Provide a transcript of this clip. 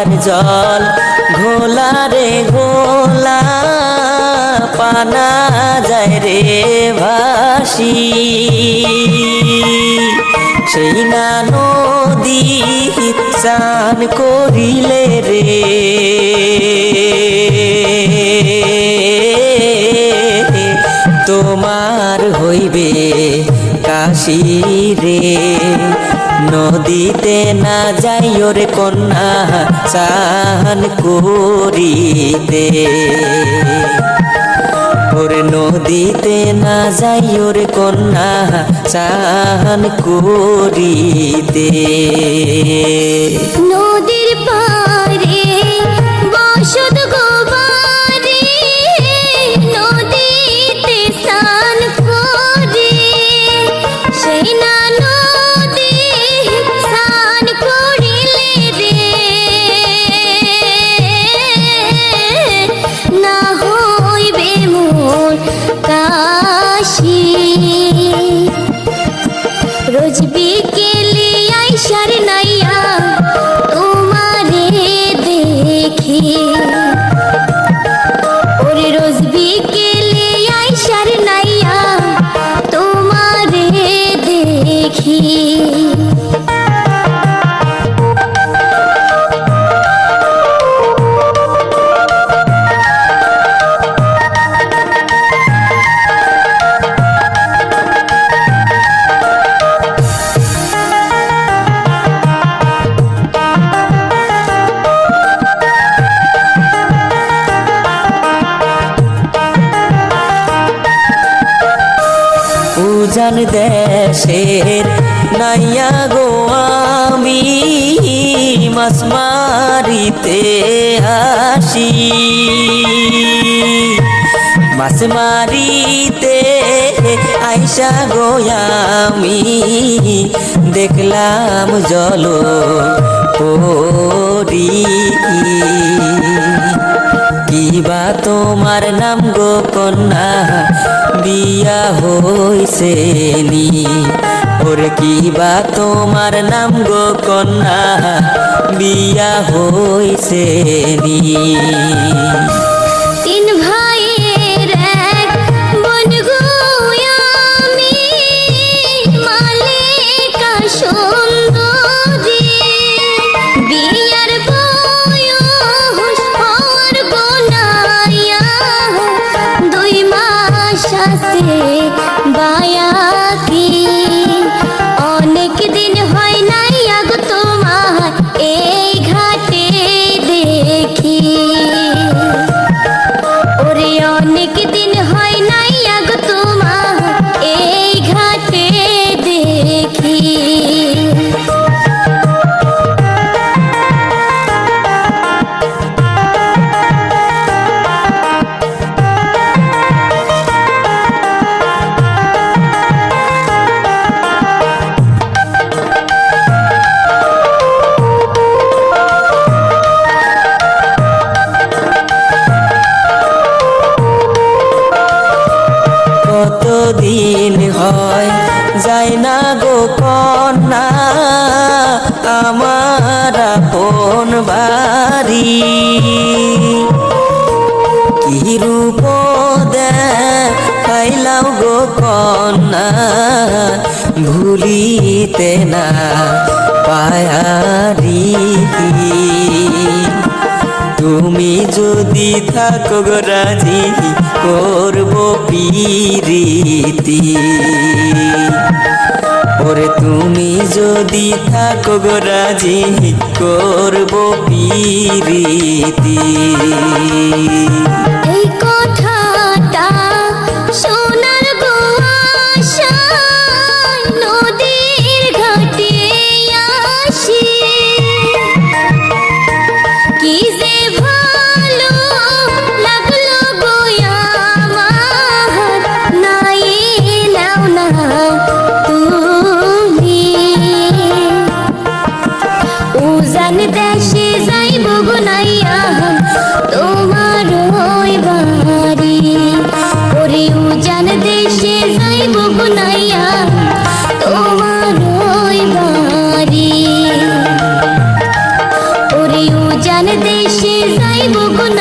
দরিয়ার জল ঘোলা রে ঘোলা পানা যায় রে ভাসি সেই না নদী স্নান করিলে রে তোমার হইবে কাশি রে নদীতে না যাইও রে কন্যা স্নান করিতে ওরে নদীতে না যাইও রে কন্যা স্নান করিতে নদীর পারে বসত গোবারে নদীতে স্নান করে সেই না নদী স্নান করিলে রে না হইবে মোর কাশি রোজ বিকেলে আইসার নাইয়া তোমারে দেখি ওরে রোজ বিকেলে আইসার নাইয়া তোমারে দেখি উজান দেশের নাইয়া গো আমি মাছ মারিতে আসি মাছ মারিতে আইসা গো আমি দেখলাম জল পরি কিবা তোমার নাম গো কন্যা বিয়া হইছে নি ওরে কিবা তোমার নাম গো কন্যা বিয়া হইছে নি তিন ভাইয়ের এক বোন গো আমি মালিকা সুন্দরী বিয়ার বয়স হওয়ার গোনাইয়া 2 মাস আছে বায়াকি অনেক দিন হয় নাই আগো তোমার এই ঘাটে দেখি ওরে অনেক দিন হয় নাই আগো তোমার এই ঘাটে দেখি কতদিন হয় যায় না গো কন্যা আমার আপন বাড়ি কি রূপ দেখাইলাম গো কন্যা ভুলিতে না পায়ারি তুমি যদি থাকো গো রাজি করব পিরিতি ওরে তুমি যদি থাকো গো রাজি করব পিরিতি এই কথাটা সোনার গো আশায় নদীর ঘাটে আসি কি যে ভালো লাগলো গো আমার নাই নাও না তুমি উজান দেশে যাইব গো নাইয়া তোমার যাইব কোন